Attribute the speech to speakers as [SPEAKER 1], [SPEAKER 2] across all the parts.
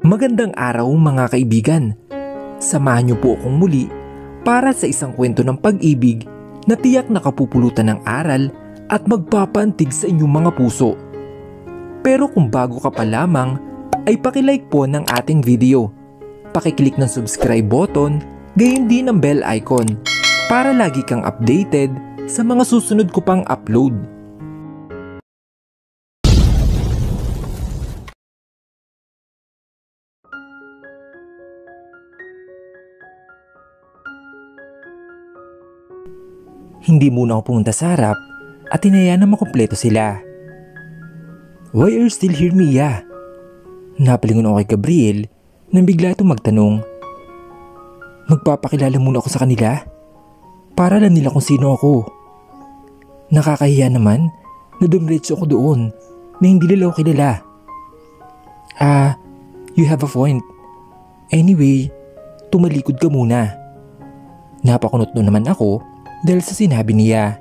[SPEAKER 1] Magandang araw mga kaibigan. Samahan niyo po akong muli para sa isang kwento ng pag-ibig na tiyak nakapupulutan ng aral at magpapaantig sa inyong mga puso. Pero kung bago ka pa lamang ay pakilike po ng ating video. Pakiclick ng subscribe button, gayon din ng bell icon para lagi kang updated sa mga susunod ko pang upload. Hindi muna ako pumunta sa harap at tinayaan na makumpleto sila. "Why are you still here, Mia?" Napalingon ako kay Gabriel nang bigla itong magtanong. Magpapakilala muna ako sa kanila para alam nila kung sino ako. Nakakahiya naman na dumiretso ako doon na hindi nila ako kilala. You have a point. Anyway, tumalikod ka muna. Napakunot doon naman ako dahil sa sinabi niya.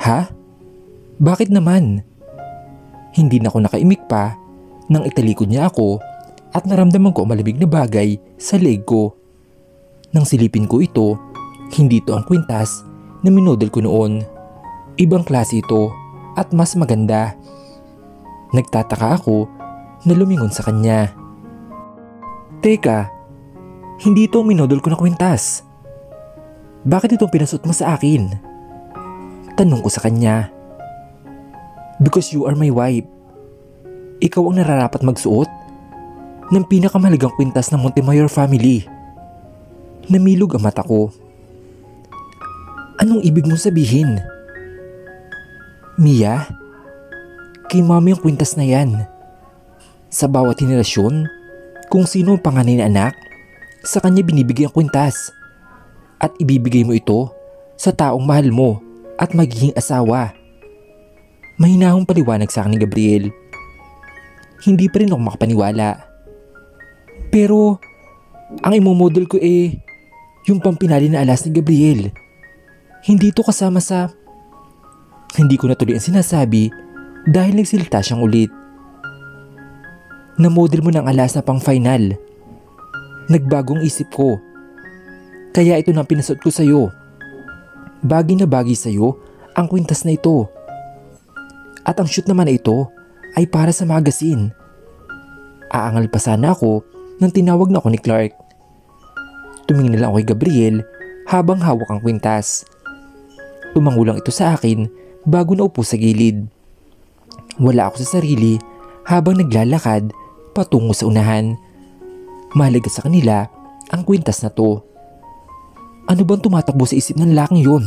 [SPEAKER 1] Ha? Bakit naman? Hindi na ako nakaimik pa nang italikod niya ako at naramdaman ko malamig na bagay sa leeg ko. Nang silipin ko ito, hindi ito ang kwintas na minodel ko noon. Ibang klase ito at mas maganda. Nagtataka ako na lumingon sa kanya. Teka, hindi ito ang minodel ko na kwintas. Bakit itong pinasuot mo sa akin? Tanong ko sa kanya. Because you are my wife. Ikaw ang nararapat magsuot ng pinakamahalagang kwintas ng Montemayor family. Namilog ang mata ko. Anong ibig mong sabihin? Mia, kay mami ang kwintas na yan. Sa bawat henerasyon, kung sino ang panganay na anak, sa kanya binibigay ang kwintas. At ibibigay mo ito sa taong mahal mo at magiging asawa. Mahinahong paliwanag sa akin ni Gabriel. Hindi pa rin ako makapaniwala. Pero ang imomodel ko yung pampinali na alas ni Gabriel. Hindi ito kasama sa... Hindi ko natuloy ang sinasabi dahil nagsilta siyang ulit. Namodel mo ng alas na pang final. Nagbagong isip ko. Kaya ito na pinasuot ko sa'yo. Bagay na bagay sa'yo ang kwintas na ito. At ang shoot naman na ito ay para sa magazine. Aangal pa sana ako nang tinawag na ako ni Clark. Tumingin na lang ako kay Gabriel habang hawak ang kwintas. Tumango lang ito sa akin bago naupo sa gilid. Wala ako sa sarili habang naglalakad patungo sa unahan. Mahalaga sa kanila ang kwintas na to. Ano bang tumatakbo sa isip ng lalaking yun?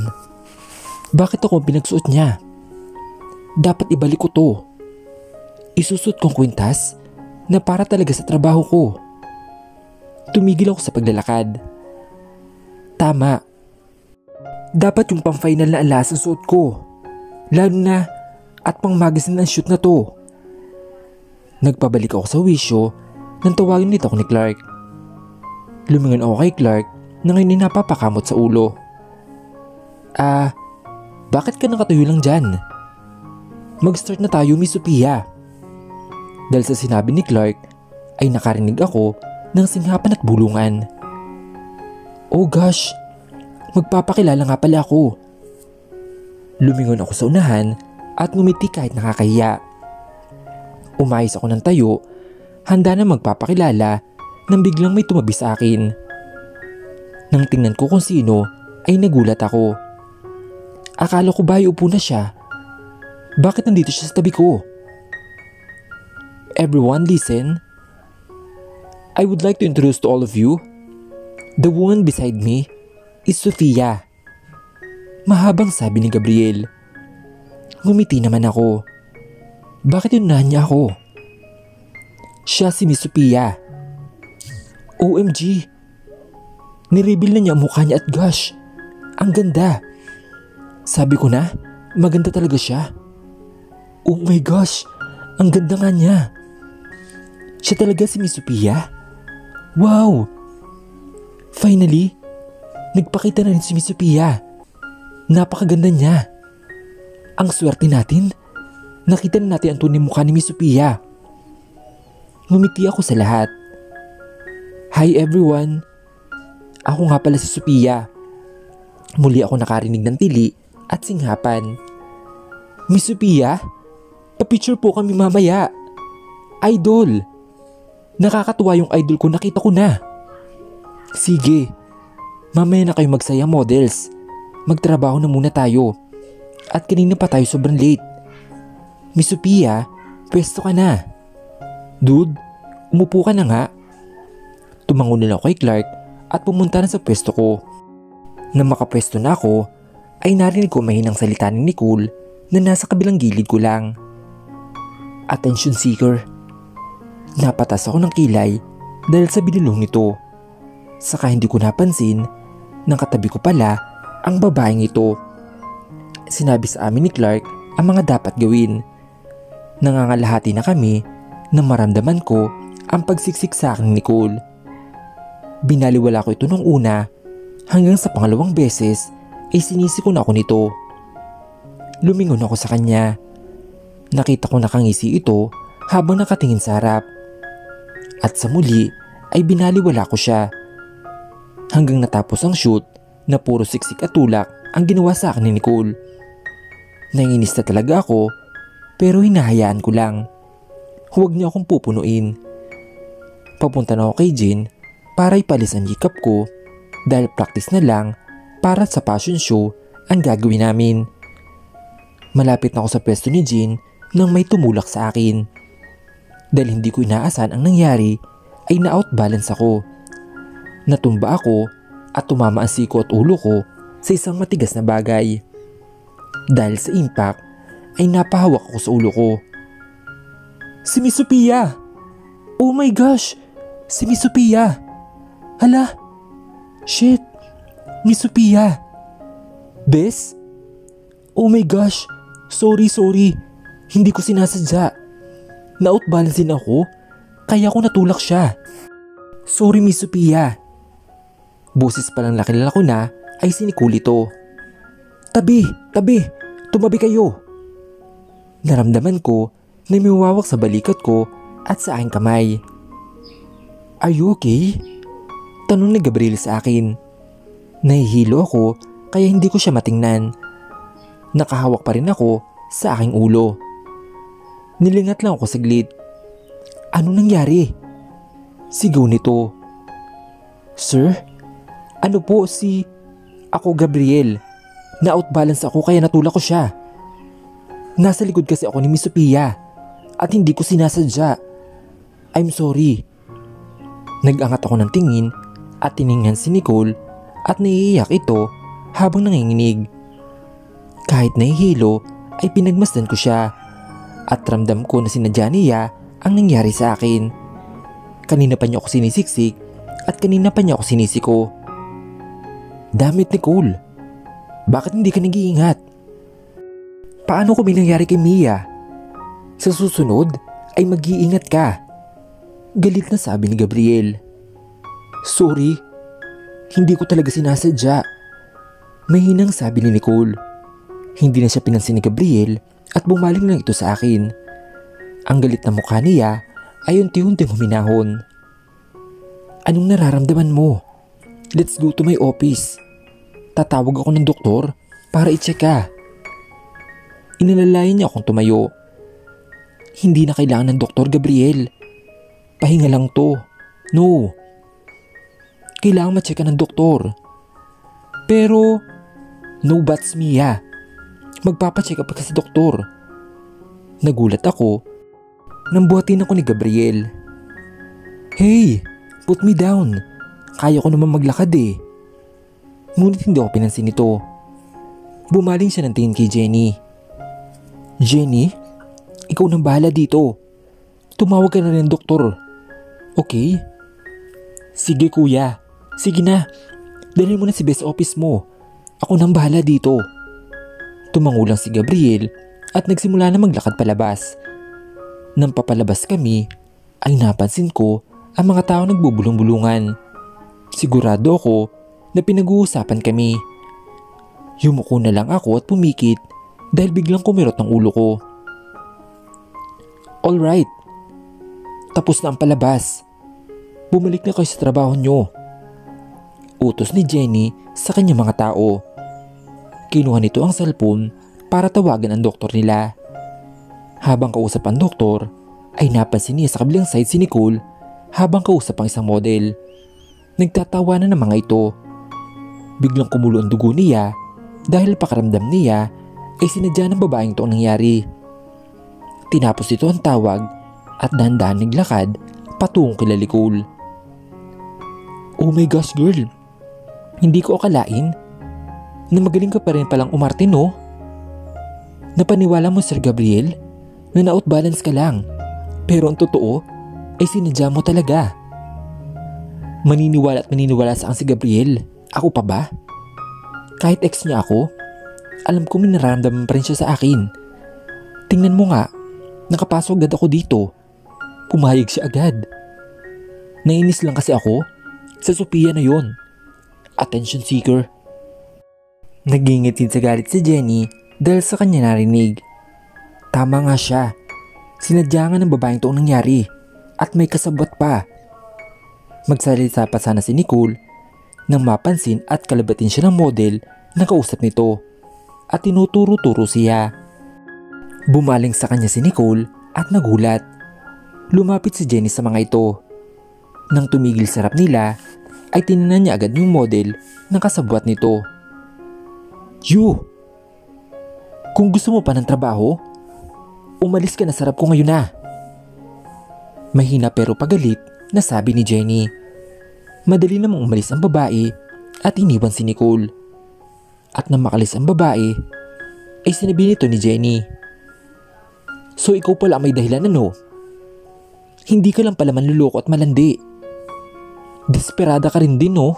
[SPEAKER 1] Bakit ako ang pinagsuot niya? Dapat ibalik ko to. Isusot kong kwintas na para talaga sa trabaho ko. Tumigil ako sa paglalakad. Tama. Dapat yung pang-final na alas ang suot ko. Lalo na at pang-magazine ang shoot na to. Nagpabalik ako sa wisyo nang tawagin nito ako ni Clark. Lumingon ako kay Clark na ngayon napapakamot sa ulo. Bakit ka nakatayo lang dyan? Mag-start na tayo, Miss Sophia. Dahil sa sinabi ni Clark ay nakarinig ako ng singhapan at bulungan. Oh gosh, magpapakilala nga pala ako. Lumingon ako sa unahan at ngumiti kahit nakakahiya. Umayos ako ng tayo, handa na magpapakilala nang biglang may tumabi sa akin. Nang tingnan ko kung sino ay nagulat ako. Akala ko ba upo na siya? Bakit nandito siya sa tabi ko? Everyone listen. I would like to introduce to all of you. The woman beside me is Sophia. Mahabang sabi ni Gabriel. Ngumiti naman ako. Bakit inunahan niya ako? Siya si Miss Sophia. OMG! Nireveal na niya ang mukha niya at gosh, ang ganda. Sabi ko na, maganda talaga siya. Oh my gosh, ang ganda nga niya. Siya talaga si Miss Sophia? Wow! Finally, nagpakita na rin si Miss Sophia. Napakaganda niya. Ang swerte natin, nakita na natin ang tunay mukha ni Miss Sophia. Ngumiti ako sa lahat. Hi everyone! Ako nga pala si Sophia. Muli ako nakarinig ng tili at singhapan. Miss Sophia, pa-picture po kami mamaya. Idol! Nakakatuwa yung idol ko, nakita ko na. Sige, mamaya na kayo magsaya models. Magtrabaho na muna tayo. At kanina pa tayo sobrang late. Miss Sophia, pwesto ka na. Dude, umupo ka na nga. Tumango na ako kay Clark at pumunta na sa pwesto ko. Nang makapwesto na ako, ay narinig ko mahinang salita ni Nicole na nasa kabilang gilid ko lang. Attention seeker. Napatas ako ng kilay dahil sa binulong nito. Saka hindi ko napansin nang katabi ko pala ang babaeng ito. Sinabi sa amin ni Clark ang mga dapat gawin. Nangangalahati na kami na maramdaman ko ang pagsiksik sa akin ni Nicole. Binaliwala ko ito nung una hanggang sa pangalawang beses ay sinisi ko na ako nito. Lumingon ako sa kanya. Nakita ko nakangisi ito habang nakatingin sa harap. At sa muli ay binaliwala ko siya. Hanggang natapos ang shoot na puro siksik at tulak ang ginawa sa akin ni Nicole. Nanginis na talaga ako pero hinahayaan ko lang. Huwag niya akong pupunuin. Papunta na ako kay Jean para ipalis ang hikap ko dahil practice na lang para sa fashion show ang gagawin namin. Malapit na ako sa pwesto ni Jean nang may tumulak sa akin. Dahil hindi ko inaasahan ang nangyari ay na-outbalance ako. Natumba ako at tumama ang siko at ulo ko sa isang matigas na bagay. Dahil sa impact ay napahawak ako sa ulo ko. Si Miss Sophia! Oh my gosh! Si Miss Sophia! Hala! Shit! Miss Sophia! Bes? Oh my gosh! Sorry. Hindi ko sinasadya. Na-outbalance din ako, kaya ako natulak siya. Sorry Miss Sophia. Boses palang nakilala ko na ay si Nicole ito. Tabi! Tumabi kayo! Naramdaman ko na may umawak sa balikat ko at sa aking kamay. Are you okay? Tanong ni Gabriel sa akin. Nahihilo ako kaya hindi ko siya matingnan. Nakahawak pa rin ako sa aking ulo. Nilingat lang ako saglit. Ano nangyari? Sigaw nito. Sir? Ano po si... Ako Gabriel. Na-outbalance ako kaya natulak ko siya. Nasa likod kasi ako ni Miss Sophia at hindi ko sinasadya. I'm sorry. Nag-angat ako ng tingin at tiningnan si Nicole at naiiyak ito habang nanginginig. Kahit nahihilo ay pinagmasdan ko siya at ramdam ko na sinadya niya ang nangyari sa akin. Kanina pa niya ako sinisiksik at kanina pa niya ako sinisiko. Damit Nicole, bakit hindi ka nag-iingat? Paano kung may nangyari kay Mia? Sa susunod ay mag-iingat ka. Galit na sabi ni Gabriel. Sorry, hindi ko talaga sinasadya. Mahinang sabi ni Nicole. Hindi na siya pinansin ni Gabriel at bumaling lang ito sa akin. Ang galit na mukha niya ay unti-unting huminahon. Anong nararamdaman mo? Let's go to my office. Tatawag ako ng doktor para i-check ka. Inalalayan niya akong tumayo. Hindi na kailangan ng doktor, Gabriel. Pahinga lang to. No. Kailangan ma-check ka ng doktor. Pero, no buts Mia. Magpapacheck up ka sa doktor. Nagulat ako nang buhatin ako ni Gabriel. Hey, put me down. Kaya ko naman maglakad eh. Ngunit hindi ako pinansin nito. Bumaling siya ng tingin kay Jenny. Jenny, ikaw nang bahala dito. Tumawag ka na rin ng doktor. Okay? Sige kuya. Sige na. Dalhin mo na si Best Office mo. Ako nang bahala dito. Tumango lang si Gabriel at nagsimula na maglakad palabas. Nang papalabas kami, ay napansin ko ang mga tao nagbubulong-bulungan. Sigurado ako na pinag-uusapan kami. Yumuko na lang ako at pumikit dahil biglang kumirot ang ulo ko. Alright. Tapos na ang palabas. Bumalik na kayo sa trabaho nyo. Utos ni Jenny sa kanyang mga tao. Kinuha nito ang cellphone para tawagan ang doktor nila. Habang kausap ang doktor, ay napansin niya sa kabilang side si Nicole habang kausap ang isang model. Nagtatawanan ng mga ito. Biglang kumulo ang dugo niya dahil pakiramdam niya ay sinadya ng babaeng ito ang nangyari. Tinapos ito ang tawag at dahan-dahan naglakad patungong kila Nicole. Oh my gosh girl, hindi ko akalain na magaling ka pa rin palang umarte no? Napaniwala mo Sir Gabriel na na-outbalance ka lang, pero ang totoo ay sinadya mo talaga. Maniniwala at maniniwala sa si Gabriel, ako pa ba? Kahit ex niya ako, alam ko may nararamdaman pa rin siya sa akin. Tingnan mo nga, nakapasok agad ako dito. Pumayag siya agad. Nainis lang kasi ako sa Sophia na yon. Attention seeker. Nagingitin sa galit si Jenny dahil sa kanya narinig. Tama nga siya. Sinadya nga ng babaeng ito ang nangyari at may kasabwat pa. Magsalita pa sana si Nicole nang mapansin at kalabatin siya ng model na kausap nito at tinuturo-turo siya. Bumaling sa kanya si Nicole at nagulat. Lumapit si Jenny sa mga ito. Nang tumigil sa rap nila ay tinignan niya agad yung model na kasabwat nito. You! Kung gusto mo pa ng trabaho, umalis ka na sa rap ko ngayon na. Mahina pero pagalit na sabi ni Jenny. Madali namang umalis ang babae at iniwan si Nicole. At nang makalis ang babae, ay sinabi nito ni Jenny. So ikaw pala may dahilan ano? Hindi ka lang pala manluloko at malandi. Desperada ka rin din no?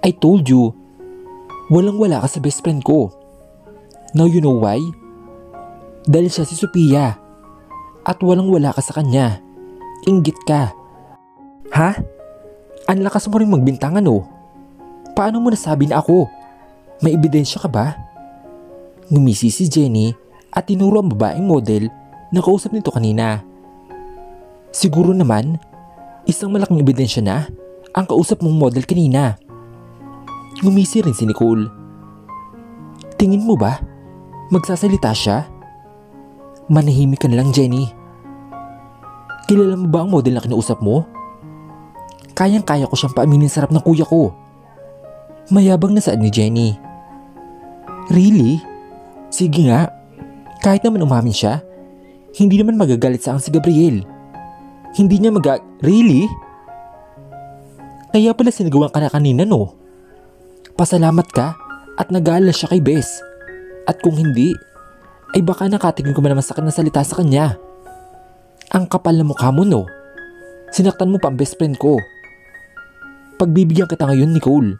[SPEAKER 1] I told you, walang wala ka sa best friend ko. Now you know why? Dahil siya si Sophia at walang wala ka sa kanya. Inggit ka. Ha? Ang lakas mo rin magbintangan no? Paano mo nasabi na ako? May ebidensya ka ba? Ngumisi si Jenny at tinuro ang babaeng model na kausap nito kanina. Siguro naman, isang malaking ebidensya na ang kausap mong model kanina. Ngumisi rin si Nicole. Tingin mo ba magsasalita siya? Manahimik ka na lang Jenny. Kilala mo ba ang model na kinausap mo? Kayang-kaya ko siyang paaminin sa harap ng kuya ko. Mayabang na saad ni Jenny. Really? Sige nga. Kahit naman umamin siya, hindi naman magagalit sa si Gabriel. Hindi niya Really? Kaya pala sinagawan ka na kanina no? Pasalamat ka at nag-aalala siya kay Bess. At kung hindi, ay baka nakatigil ko ba naman sakit na salita sa kanya. Ang kapal na mukha mo no? Sinaktan mo pa ang best friend ko. Pagbibigyan kita ngayon Nicole.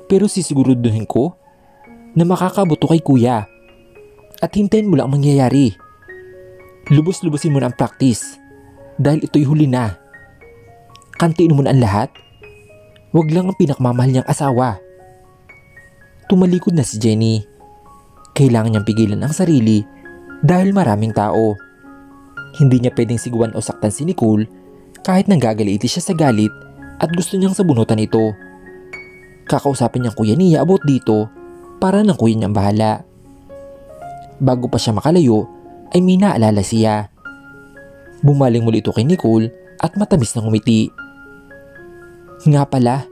[SPEAKER 1] Pero sisiguraduhin ko na makakabuto kay kuya. At hintayin mo lang ang mangyayari. Lubos-lubosin mo na ang practice. Dahil ito'y huli na. Kantiin mo na ang lahat. Huwag lang ang pinakmamahal niyang asawa. Tumalikod na si Jenny. Kailangan niyang pigilan ang sarili dahil maraming tao. Hindi niya pwedeng siguan o saktan si Nicole kahit nanggagaliiti siya sa galit at gusto niyang sabunutan ito. Kakausapin niyang kuya niya about dito para ng kuya niyang bahala. Bago pa siya makalayo ay may naalala siya. Bumaling muli ito kay Nicole at matamis na ngumiti. Nga pala,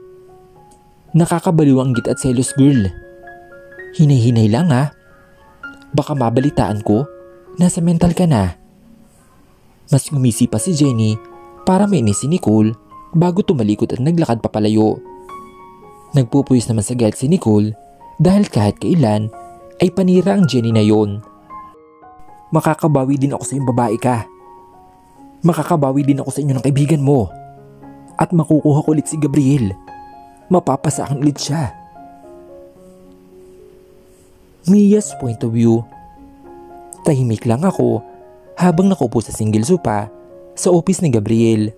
[SPEAKER 1] nakakabaliw ang git at selos girl. Hinay-hinay lang ha. Baka mabalitaan ko nasa mental ka na. Mas ngumisi pa si Jenny para mainis si Nicole bago tumalikod at naglakad papalayo. Nagpupuyos naman sa galit si Nicole dahil kahit kailan ay panira ang Jenny na yon. Makakabawi din ako sa iyong babae ka. Makakabawi din ako sa inyo ng kaibigan mo. At makukuha ko ulit si Gabriel. Mapapasahan ulit siya. Mia's point of view. Tahimik lang ako habang nakaupo sa single sofa sa office ni Gabriel.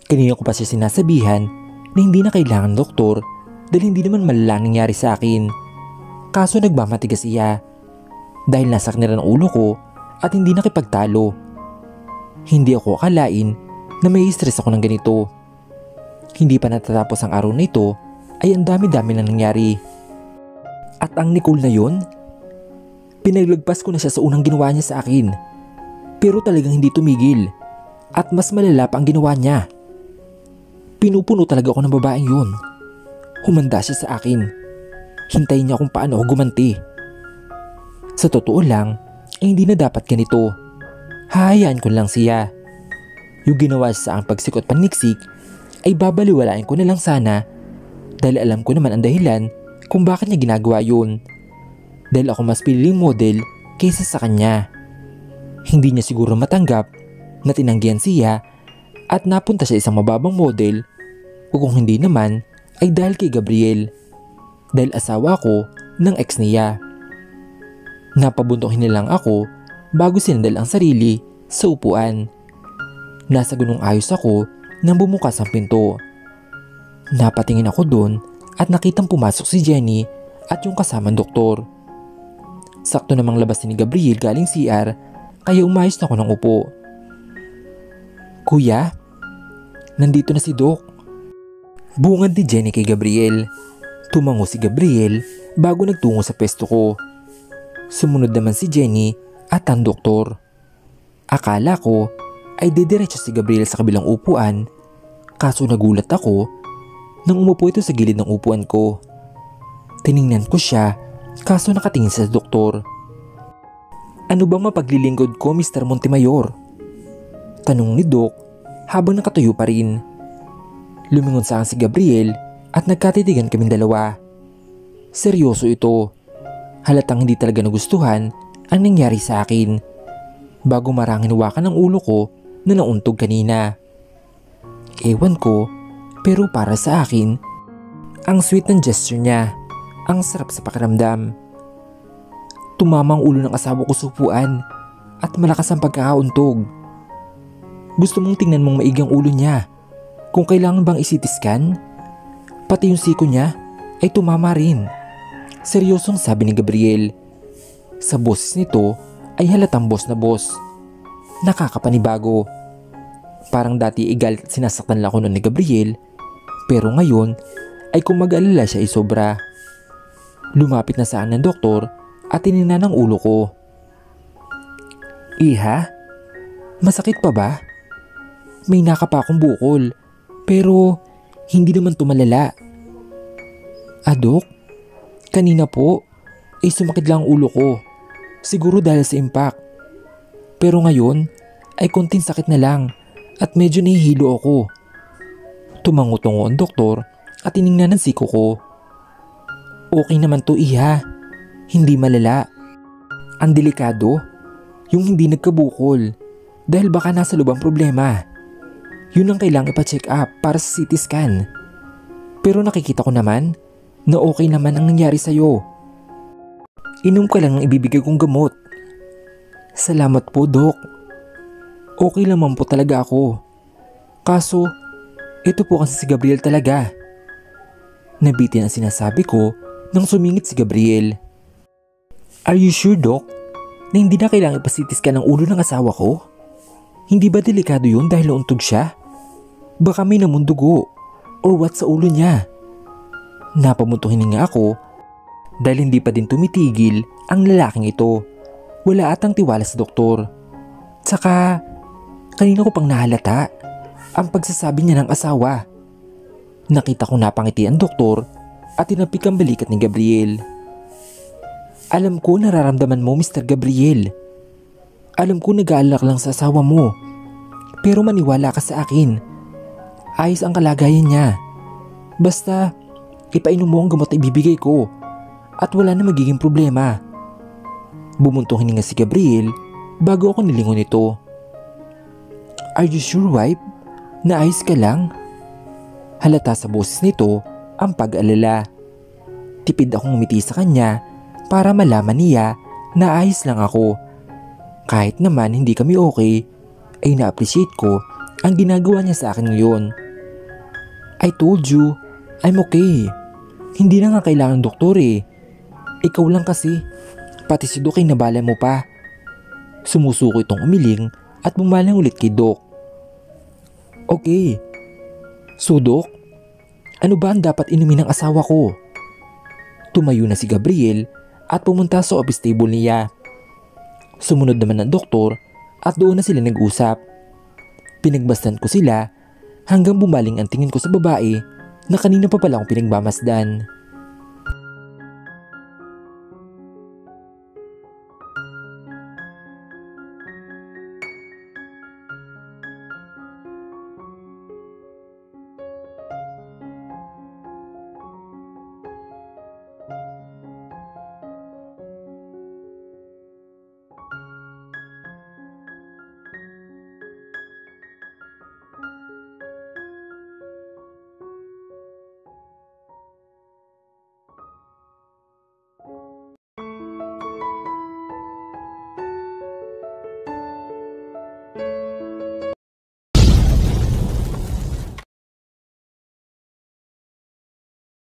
[SPEAKER 1] Kanina ko pa siya sinasabihan na hindi na kailangan doktor dahil hindi naman malala nangyari sa akin. Kaso nagmamatigas siya dahil nasakit na ng ulo ko at hindi nakipagtalo. Hindi ako akalain na may stress ako ng ganito. Hindi pa natatapos ang araw na ito ay ang dami-dami na nangyari. At ang Nicole na yun, pinaglagpas ko na siya sa unang ginawa niya sa akin. Pero talagang hindi tumigil at mas malala pa ang ginawa niya. Pinupuno talaga ako ng babaeng yun. Humanda siya sa akin. Hintayin niya kung paano ako gumanti. Sa totoo lang, ay hindi na dapat ganito. Hahayaan ko lang siya. Yung ginawa sa ang pagsikot paniksik ay babaliwalain ko na lang sana dahil alam ko naman ang dahilan kung bakit niya ginagawa yun. Dahil ako mas pililing model kaysa sa kanya. Hindi niya siguro matanggap na tinanggihan siya at napunta siya isang mababang model o kung hindi naman ay dahil kay Gabriel. Dahil asawa ko ng ex niya. Napabuntokin nilang ako bago sinandal ang sarili sa upuan. Nasa gunong ayos ako nang bumukas ang pinto. Napatingin ako doon at nakitang pumasok si Jenny at yung kasamang doktor. Sakto namang labas ni Gabriel galing CR kaya umayos na ako ng upo. Kuya, nandito na si Doc. Bungad ni Jenny kay Gabriel. Tumango si Gabriel bago nagtungo sa pwesto ko. Sumunod naman si Jenny at ang doktor. Akala ko ay didiretso si Gabriel sa kabilang upuan, kaso nagulat ako nang umupo ito sa gilid ng upuan ko. Tiningnan ko siya kaso nakatingin sa doktor. Ano bang mapaglilingkod ko, Mr. Montemayor? Tanong ni Doc habang nakatayo pa rin. Lumingon sa akin si Gabriel at nagkatitigan kaming dalawa. Seryoso ito. Halatang hindi talaga nagustuhan ang nangyari sa akin. Bago marangin hawakan ng ulo ko na nauntog kanina. Ewan ko, pero para sa akin, ang sweet ng gesture niya, ang sarap sa pakiramdam. Tumama ang ulo ng asawa ko sa upuan at malakas ang pagkakauntog. Gusto mong tingnan mong maigi ang ulo niya, kung kailangan bang i-CT scan? Pati yung siko niya ay tumama rin. Seryosong sabi ni Gabriel. Sa boses nito ay halatang boss na boss. Nakakapanibago. Parang dati galit at sinasaktan lang ako noon ni Gabriel, pero ngayon ay kung mag-alala siya ay sobra. Lumapit na sa akin ng doktor at tinina ng ulo ko. Iha, masakit pa ba? May nakapa akong bukol, pero hindi naman tumalala. Dok, kanina po ay sumakit lang ang ulo ko. Siguro dahil sa impact. Pero ngayon ay konting sakit na lang at medyo nahihilo ako. Tumango-tungo ang doktor at tiningnan ng siko ko. Okay naman to, Iha. Hindi malala. Ang delikado, yung hindi nagkabukol dahil baka nasa loob ang problema. Yun ang kailangang ipa-check up para sa CT scan. Pero nakikita ko naman na okay naman ang nangyari sa'yo. Inom ka lang ng ibibigay kong gamot. Salamat po, Dok. Okay naman po talaga ako. Kaso, ito po kasi si Gabriel talaga. Nabitin ang sinasabi ko nang sumingit si Gabriel. Are you sure, Doc, na hindi na kailangan ipasitis ka ng ulo ng asawa ko? Hindi ba delikado yun dahil nauntog siya? Baka may namundugo or what sa ulo niya. Napamuntuhin nga ako dahil hindi pa din tumitigil ang lalaking ito. Wala atang tiwala sa doktor. Tsaka, kanina ko pang nahalata ang pagsasabi niya ng asawa. Nakita ko napangiti ang doktor at tinapik ang balikat ni Gabriel. Alam ko nararamdaman mo, Mr. Gabriel. Alam ko nag-aalala lang sa asawa mo. Pero maniwala ka sa akin. Ayos ang kalagayan niya. Basta, ipainom mo ang gamot na ibibigay ko at wala na magiging problema. Bumuntong hininga si Gabriel bago ako nilingon nito. Are you sure, wife? Na ayos ka lang? Halata sa boses nito ang pag-alala. Tipid akong umiti sa kanya para malaman niya na ayos lang ako. Kahit naman hindi kami okay, ay na-appreciate ko ang ginagawa niya sa akin ngayon. I told you, I'm okay. Hindi na nga kailangan ng doktor eh. Ikaw lang kasi, pati si Doc ay nabala mo pa. Sumusuko itong umiling at bumaling ulit kay Doc. Okay. So Doc, ano ba ang dapat inumin ng asawa ko? Tumayo na si Gabriel at pumunta sa office table niya. Sumunod naman ng doktor at doon na sila nag-usap. Pinagmasdan ko sila hanggang bumaling ang tingin ko sa babae na kanina pa pala akong pinagmamasdan.